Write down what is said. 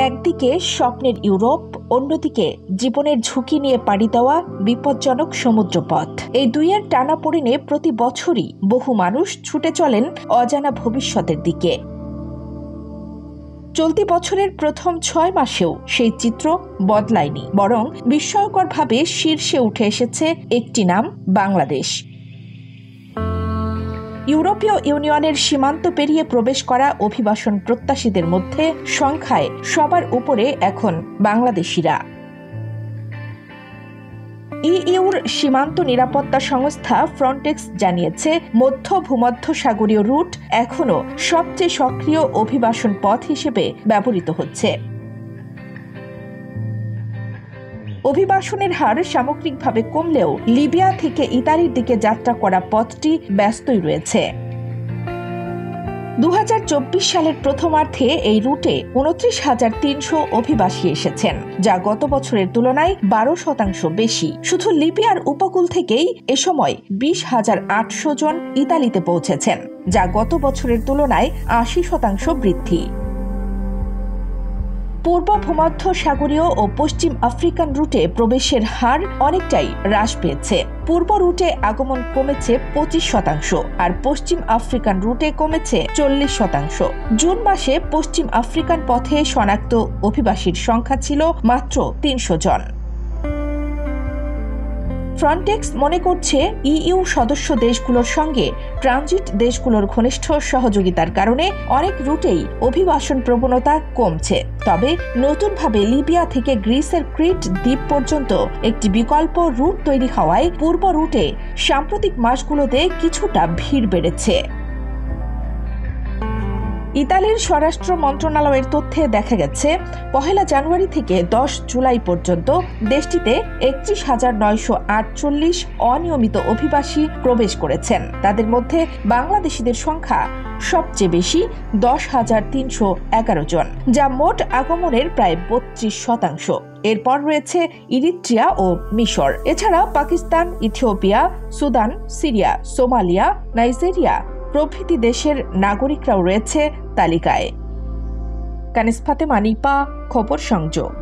একদিকে স্বপ্নের ইউরোপ, অন্যদিকে জীবনের ঝুঁকি নিয়ে পাড়ি দেওয়া বিপজ্জনক সমুদ্রপথ। এই দুইয়ের টানাপোড়েনে প্রতি বছরই বহু মানুষ ছুটে চলেন অজানা ভবিষ্যতের দিকে। চলতি বছরের প্রথম 6 মাসেও সেই চিত্র বদলায়নি, বরং বিস্ময়করভাবে শীর্ষে উঠে এসেছে একটি নাম, বাংলাদেশ। ইউরোপীয় ইউনিয়নের সীমান্ত পেরিয়ে প্রবেশ করা অভিবাসন প্রত্যাশীদের মধ্যে সংখ্যায় সবার উপরে এখন বাংলাদেশিরা। ইইউর সীমান্ত নিরাপত্তা সংস্থা ফ্রন্টেক্স জানিয়েছে, মধ্য ভূমধ্যসাগরীয় রুট এখনও সবচেয়ে সক্রিয় অভিবাসন পথ হিসেবে ব্যবহৃত হচ্ছে। অভিবাসনের হার সামগ্রিকভাবে কমলেও লিবিয়া থেকে ইতালির দিকে যাত্রা করা পথটি ব্যস্তই রয়েছে। 2024 সালের প্রথমার্ধে এই রুটে 29,300 অভিবাসী এসেছেন, যা গত বছরের তুলনায় 12% বেশি। শুধু লিবিয়ার উপকূল থেকেই এ সময় 20,800 জন ইতালিতে পৌঁছেছেন, যা গত বছরের তুলনায় 80% বৃদ্ধি। পূর্ব ভূমধ্যসাগরীয় ও পশ্চিম আফ্রিকান রুটে প্রবেশের হার অনেকটাই হ্রাস পেয়েছে। পূর্ব রুটে আগমন কমেছে 25%, আর পশ্চিম আফ্রিকান রুটে কমেছে 40%। জুন মাসে পশ্চিম আফ্রিকান পথে শনাক্ত অভিবাসীর সংখ্যা ছিল মাত্র 300 জন। ফ্রন্টেক্স মনে করছে, ইইউ সদস্য দেশগুলোর সঙ্গে ট্রানজিট দেশগুলোর ঘনিষ্ঠ সহযোগিতার কারণে অনেক রুটেই অভিবাসন প্রবণতা কমছে। তবে নতুনভাবে লিবিয়া থেকে গ্রিসের ক্রিট দ্বীপ পর্যন্ত একটি বিকল্প রুট তৈরি হওয়ায় পূর্ব রুটে সাম্প্রতিক মাসগুলোতে কিছুটা ভিড় বেড়েছে। ইতালির স্বরাষ্ট্র মন্ত্রণালয়ের তথ্যে দেখা গেছে, 1 জানুয়ারি থেকে 10 জুলাই পর্যন্ত দেশটিতে 31,948 অনিয়মিত অভিবাসী প্রবেশ করেছেন। তাদের মধ্যে বাংলাদেশিদের সংখ্যা সবচেয়ে বেশি, 10,311 জন, যা মোট আগমনের প্রায় 32%। এরপর রয়েছে ইরিত্রিয়া ও মিশর। এছাড়া Pakistan, Ethiopia, Sudan, Syria, Somalia, Nigeria প্রভৃতি দেশের নাগরিকরাও রয়েছে তালিকায়। কানিস ফাতেমা, নিপা, খবর সংযোগ।